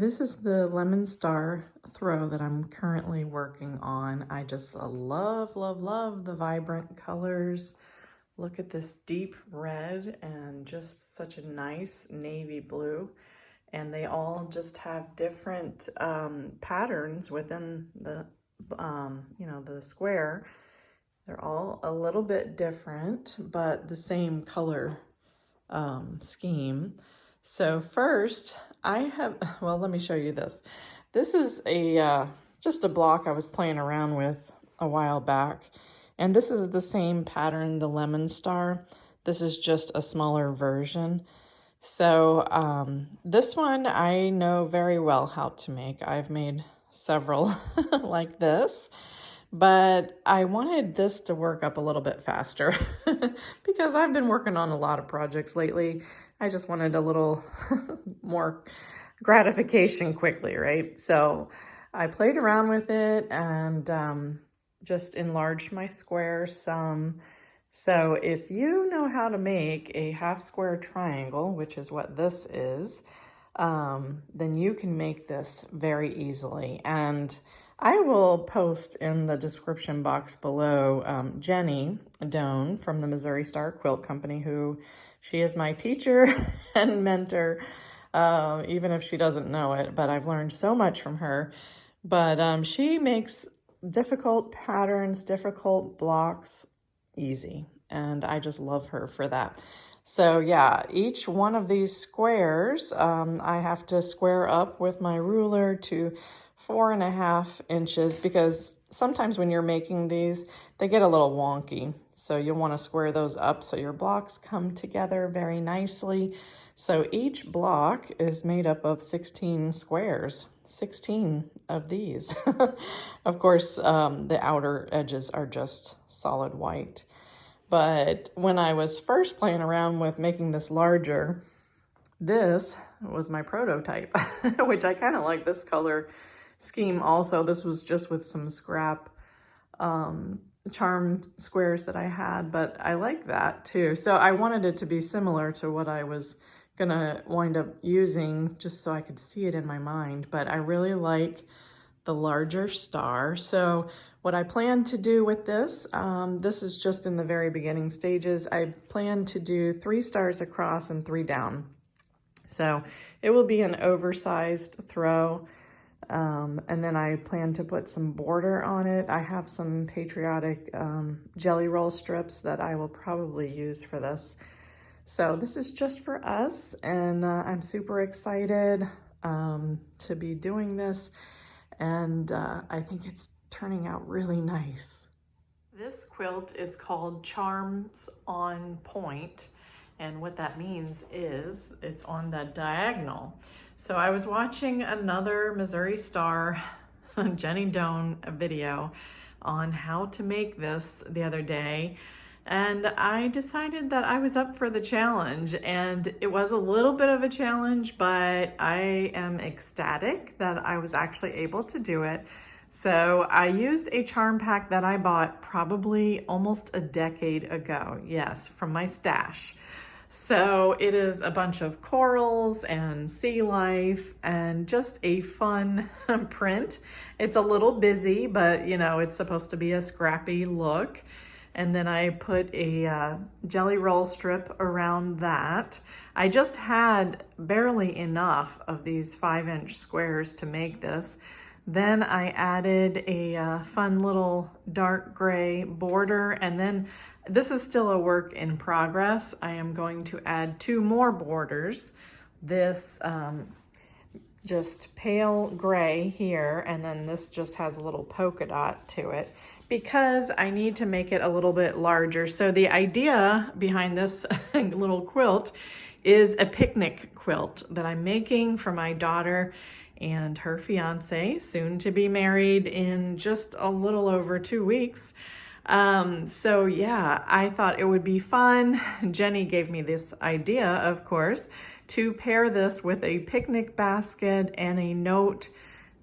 This is the Lemon Star throw that I'm currently working on. I just love, love, love the vibrant colors. Look at this deep red and just such a nice navy blue. And they all just have different patterns within the, the square. They're all a little bit different, but the same color scheme. So first let me show you this. This is just a block I was playing around with a while back. And this is the same pattern, the Lemon Star. This is just a smaller version. So this one I know very well how to make. I've made several like this. But I wanted this to work up a little bit faster because I've been working on a lot of projects lately. I just wanted a little more gratification quickly, right? So I played around with it and just enlarged my square some. So if you know how to make a half square triangle, which is what this is, then you can make this very easily. And I will post in the description box below Jenny Doan from the Missouri Star Quilt Company, she is my teacher and mentor, even if she doesn't know it, but I've learned so much from her. But she makes difficult patterns, difficult blocks easy, and I just love her for that. So yeah, each one of these squares, I have to square up with my ruler to 4.5 inches because sometimes when you're making these, they get a little wonky. So you'll want to square those up so your blocks come together very nicely. So each block is made up of 16 squares, 16 of these. Of course, the outer edges are just solid white. But when I was first playing around with making this larger, this was my prototype, which I kind of like this color scheme also. This was just with some scrap charmed squares that I had, but I like that too. So I wanted it to be similar to what I was gonna wind up using just so I could see it in my mind, but I really like the larger star. So what I plan to do with this, this is just in the very beginning stages. I plan to do 3 stars across and 3 down. So it will be an oversized throw. And then I plan to put some border on it. I have some patriotic jelly roll strips that I will probably use for this. So this is just for us, and I'm super excited to be doing this, and I think it's turning out really nice. This quilt is called Charms on Point, and what that means is it's on the diagonal. So I was watching another Missouri Star Jenny Doan video on how to make this the other day, and I decided that I was up for the challenge, and it was a little bit of a challenge, but I am ecstatic that I was actually able to do it. So I used a charm pack that I bought probably almost a decade ago, yes, from my stash. So it is a bunch of corals and sea life and just a fun print. It's a little busy, but you know, it's supposed to be a scrappy look. And then I put a jelly roll strip around that. I just had barely enough of these 5-inch squares to make this. Then I added a fun little dark gray border, and then this is still a work in progress. I am going to add 2 more borders. This just pale gray here, and then this just has a little polka dot to it because I need to make it a little bit larger. So the idea behind this little quilt is a picnic quilt that I'm making for my daughter and her fiance, soon to be married in just a little over 2 weeks. So yeah, I thought it would be fun. Jenny gave me this idea, of course, to pair this with a picnic basket and a note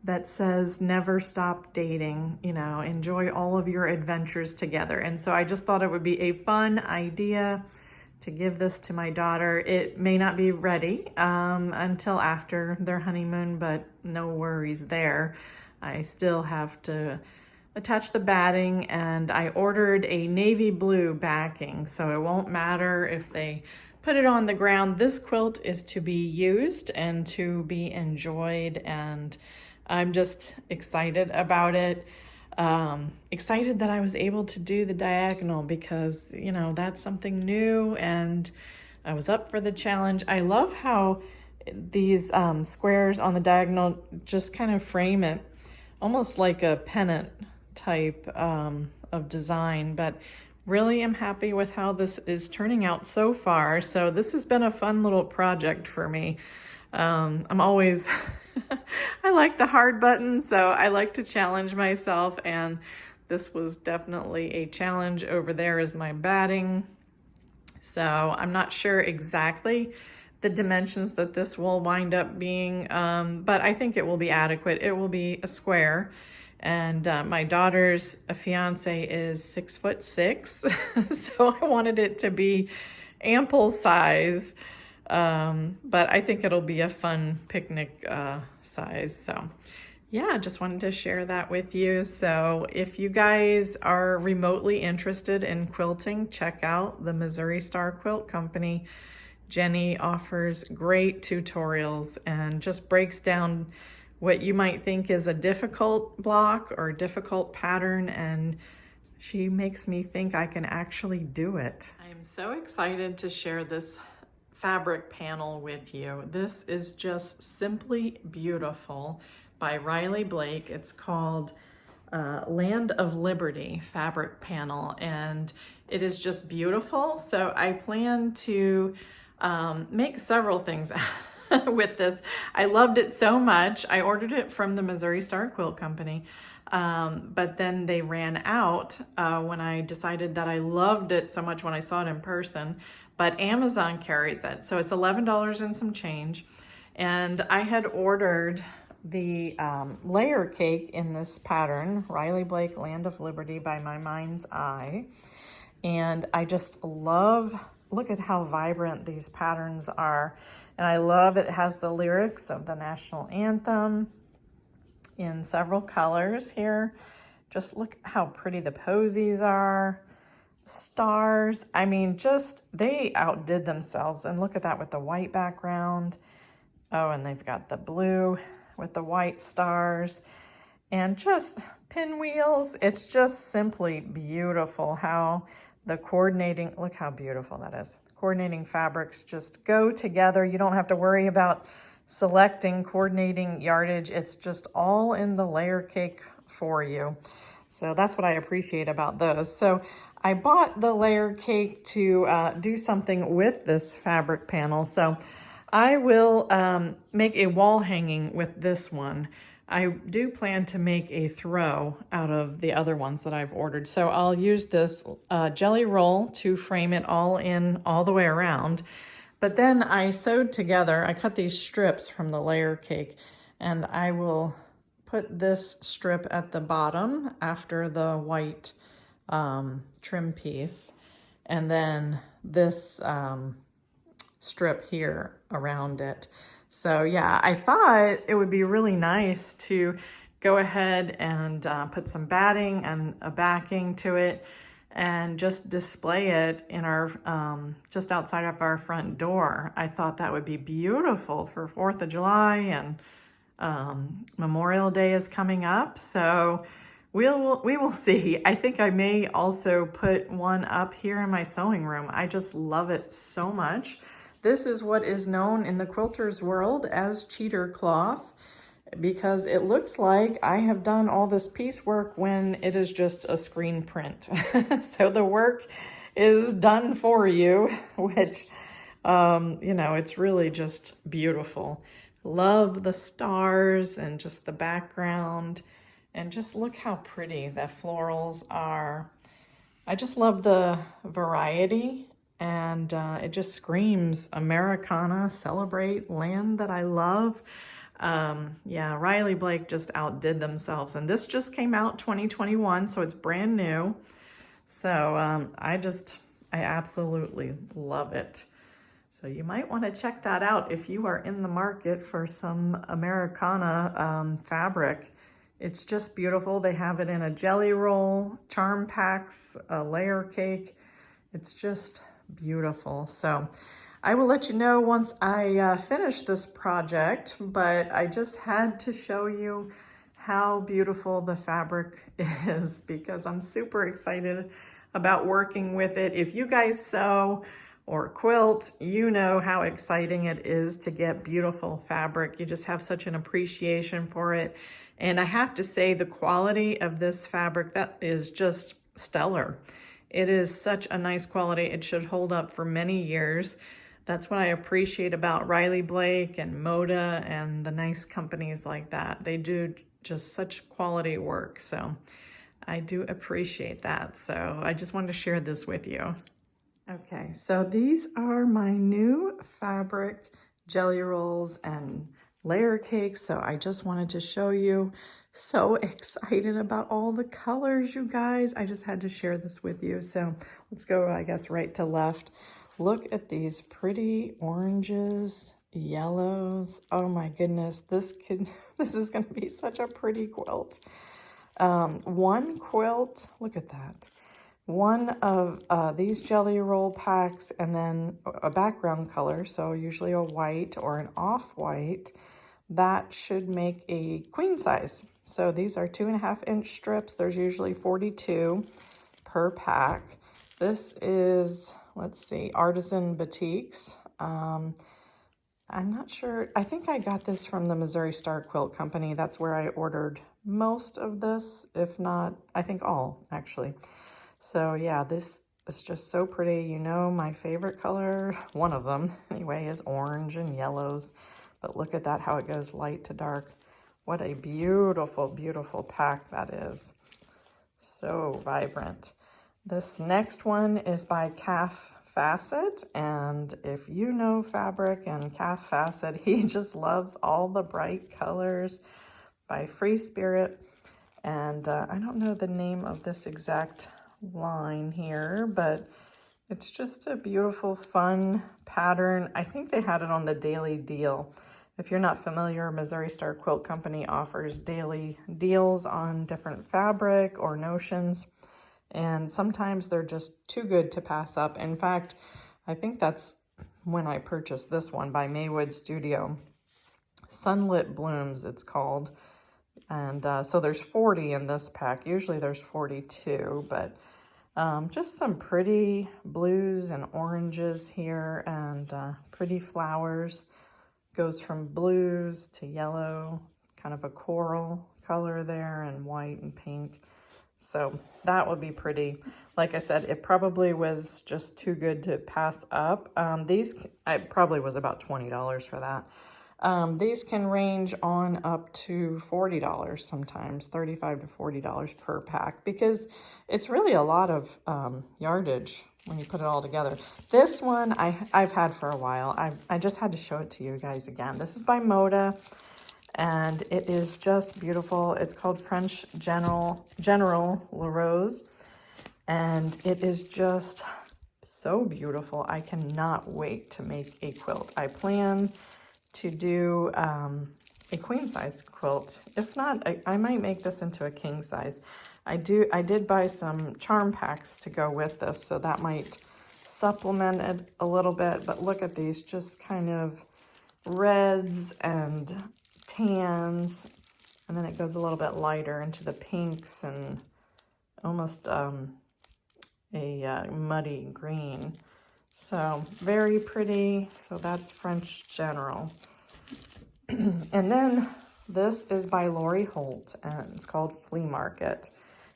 that says, never stop dating, you know, enjoy all of your adventures together. And so I just thought it would be a fun idea to give this to my daughter. It may not be ready until after their honeymoon, but no worries there. I still have to attach the batting, and I ordered a navy blue backing, so it won't matter if they put it on the ground. This quilt is to be used and to be enjoyed, and I'm just excited about it. Excited that I was able to do the diagonal because, you know, that's something new and I was up for the challenge. I love how these squares on the diagonal just kind of frame it almost like a pennant type of design, but really am happy with how this is turning out so far. So this has been a fun little project for me. I'm always, I like the hard button, so I like to challenge myself, and this was definitely a challenge. Over there is my batting. So I'm not sure exactly the dimensions that this will wind up being, but I think it will be adequate. It will be a square, and my daughter's fiance is 6'6", so I wanted it to be ample size. But I think it'll be a fun picnic size. So yeah, just wanted to share that with you. So if you guys are remotely interested in quilting, check out the Missouri Star Quilt Company. Jenny offers great tutorials and just breaks down what you might think is a difficult block or difficult pattern, and she makes me think I can actually do it. I'm so excited to share this fabric panel with you. This is just simply beautiful by Riley Blake. It's called Land of Liberty fabric panel, and it is just beautiful. So I plan to make several things with this. I loved it so much. I ordered it from the Missouri Star Quilt Company, but then they ran out when I decided that I loved it so much when I saw it in person. But Amazon carries it, so it's $11 and some change. And I had ordered the layer cake in this pattern, Riley Blake Land of Liberty by My Mind's Eye. And I just love, look at how vibrant these patterns are. And I love it has the lyrics of the national anthem in several colors here. Just look how pretty the posies are. Stars, I mean, just they outdid themselves. And look at that with the white background. Oh, and they've got the blue with the white stars and just pinwheels. It's just simply beautiful how the coordinating, look how beautiful that is. Coordinating fabrics just go together. You don't have to worry about selecting coordinating yardage. It's just all in the layer cake for you. So that's what I appreciate about those. So I bought the layer cake to do something with this fabric panel. So I will make a wall hanging with this one. I do plan to make a throw out of the other ones that I've ordered. So I'll use this jelly roll to frame it all in all the way around. But then I sewed together, I cut these strips from the layer cake, and I will put this strip at the bottom after the white trim piece, and then this strip here around it. So yeah, I thought it would be really nice to go ahead and put some batting and a backing to it and just display it in our, just outside of our front door. I thought that would be beautiful for 4th of July, and Memorial Day is coming up. So we will see. I think I may also put one up here in my sewing room. I just love it so much. This is what is known in the quilters world as cheater cloth, because it looks like I have done all this piecework when it is just a screen print. So the work is done for you, which, you know, it's really just beautiful. Love the stars and just the background, and just look how pretty the florals are. I just love the variety, and it just screams Americana, celebrate land that I love. Yeah, Riley Blake just outdid themselves, and this just came out 2021, so it's brand new. So I I absolutely love it. So you might want to check that out if you are in the market for some Americana fabric. It's just beautiful. They have it in a jelly roll, charm packs, a layer cake. It's just beautiful. So I will let you know once I finish this project, but I just had to show you how beautiful the fabric is because I'm super excited about working with it. If you guys sew or quilt, you know how exciting it is to get beautiful fabric. You just have such an appreciation for it. And I have to say the quality of this fabric, that is just stellar. It is such a nice quality. It should hold up for many years. That's what I appreciate about Riley Blake and Moda and the nice companies like that. They do just such quality work. So I do appreciate that. So I just wanted to share this with you. Okay, so these are my new fabric jelly rolls and layer cakes. So I just wanted to show you. So excited about all the colors, you guys. I just had to share this with you. So let's go, I guess, right to left. Look at these pretty oranges, yellows. Oh my goodness, this is gonna be such a pretty quilt. One quilt, look at that. One of these jelly roll packs and then a background color, so usually a white or an off-white, that should make a queen size. So these are 2.5-inch strips. There's usually 42 per pack. This is, let's see, Artisan Batiks. I'm not sure. I think I got this from the Missouri Star Quilt Company. That's where I ordered most of this, if not, I think all, actually. So yeah, this is just so pretty. You know, my favorite color, one of them anyway, is orange and yellows. But look at that, how it goes light to dark. What a beautiful, beautiful pack that is. So vibrant. This next one is by Calf Facet. And if you know fabric and Calf Facet, he just loves all the bright colors, by Free Spirit. And I don't know the name of this exact line here, but it's just a beautiful, fun pattern. I think they had it on the daily deal. If you're not familiar, Missouri Star Quilt Company offers daily deals on different fabric or notions, and sometimes they're just too good to pass up. In fact, I think that's when I purchased this one by Maywood Studio. Sunlit Blooms, it's called. And so there's 40 in this pack. Usually there's 42, but just some pretty blues and oranges here and pretty flowers. Goes from blues to yellow, kind of a coral color there, and white and pink. So that would be pretty. Like I said, it probably was just too good to pass up. I probably was about $20 for that. These can range on up to $40 sometimes, $35 to $40 per pack, because it's really a lot of yardage when you put it all together. This one I've had for a while. I just had to show it to you guys again. This is by Moda, and it is just beautiful. It's called French General La Rose, and it is just so beautiful. I cannot wait to make a quilt. I plan to do a queen size quilt. If not, I might make this into a king size. I did buy some charm packs to go with this, so that might supplement it a little bit. But look at these, just kind of reds and tans, and then it goes a little bit lighter into the pinks and almost a muddy green. So very pretty. So that's French General. And then this is by Lori Holt, and it's called Flea Market.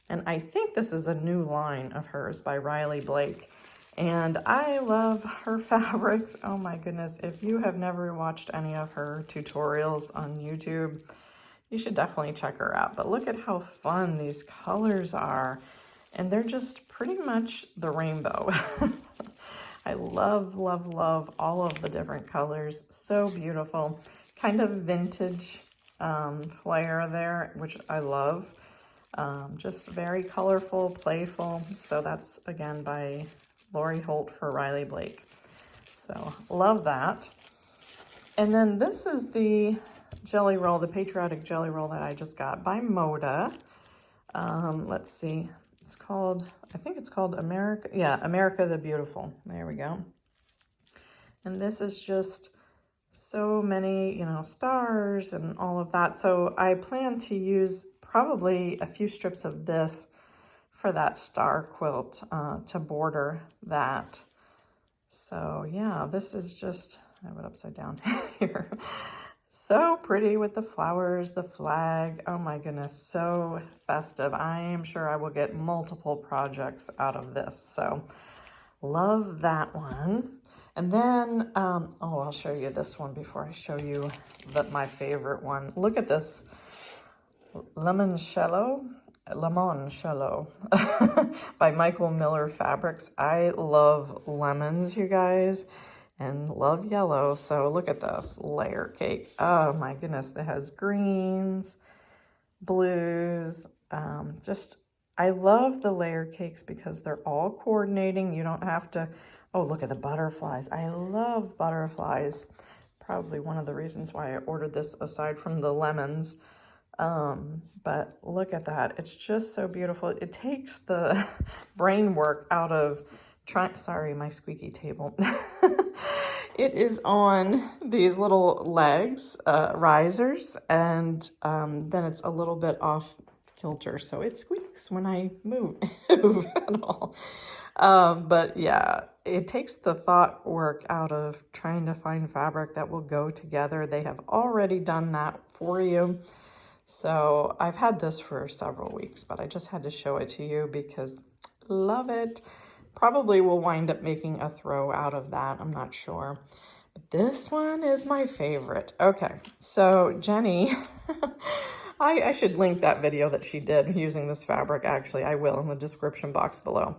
And I think this is a new line of hers by Riley Blake. And I love her fabrics. Oh my goodness. If you have never watched any of her tutorials on YouTube, you should definitely check her out. But look at how fun these colors are. And they're just pretty much the rainbow. I love, love, love all of the different colors. So beautiful. Kind of vintage flair there, which I love. Just very colorful, playful. So that's, again, by Lori Holt for Riley Blake. So love that. And then this is the jelly roll, the patriotic jelly roll that I just got by Moda. Let's see, it's called, I think it's called America. Yeah, America the Beautiful. There we go. And this is just so many, you know, stars and all of that. So I plan to use probably a few strips of this for that star quilt to border that. So yeah, this is just, I have it upside down here. So pretty with the flowers, the flag. Oh my goodness, so festive. I am sure I will get multiple projects out of this. So love that one. And then, oh, I'll show you this one before I show you my favorite one. Look at this limoncello by Michael Miller Fabrics. I love lemons, you guys, and love yellow. So look at this layer cake. Oh my goodness, it has greens, blues, I love the layer cakes because they're all coordinating. You don't have to, oh, look at the butterflies. I love butterflies. Probably one of the reasons why I ordered this aside from the lemons. But look at that. It's just so beautiful. It takes the brain work out of sorry, my squeaky table. It is on these little legs, risers, and then it's a little bit off kilter, so it squeaks when I move at all. But yeah, it takes the thought work out of trying to find fabric that will go together. They have already done that for you. So I've had this for several weeks, but I just had to show it to you because love it. Probably will wind up making a throw out of that. I'm not sure. But this one is my favorite. Okay, so Jenny, I should link that video that she did using this fabric. Actually, I will in the description box below.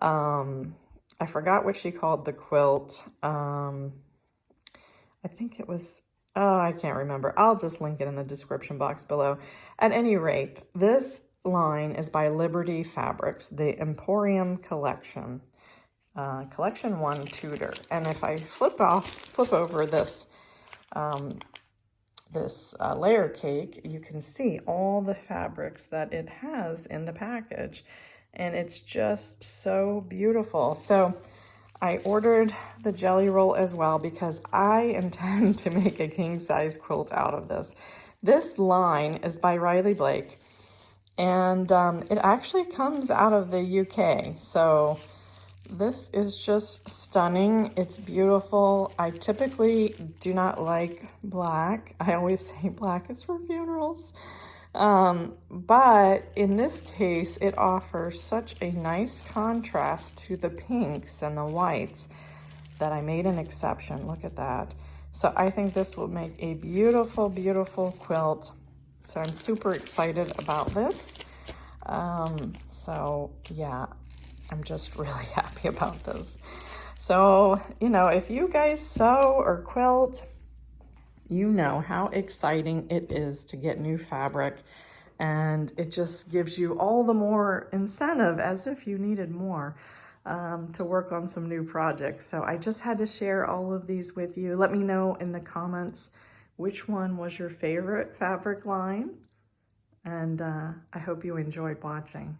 I forgot what she called the quilt. I think it was, oh, I can't remember. I'll just link it in the description box below. At any rate, this line is by Liberty Fabrics, the Emporium Collection, Collection 1 Tudor. And if I flip over this layer cake, you can see all the fabrics that it has in the package. And it's just so beautiful. So I ordered the jelly roll as well because I intend to make a king size quilt out of this. This line is by Riley Blake, and it actually comes out of the UK. So this is just stunning. It's beautiful. I typically do not like black. I always say black is for funerals. But in this case, it offers such a nice contrast to the pinks and the whites that I made an exception. Look at that. So I think this will make a beautiful, beautiful quilt. So I'm super excited about this. So yeah, I'm just really happy about this. So, you know, if you guys sew or quilt, you know how exciting it is to get new fabric, and it just gives you all the more incentive, as if you needed more, to work on some new projects. So I just had to share all of these with you. Let me know in the comments which one was your favorite fabric line, and I hope you enjoyed watching.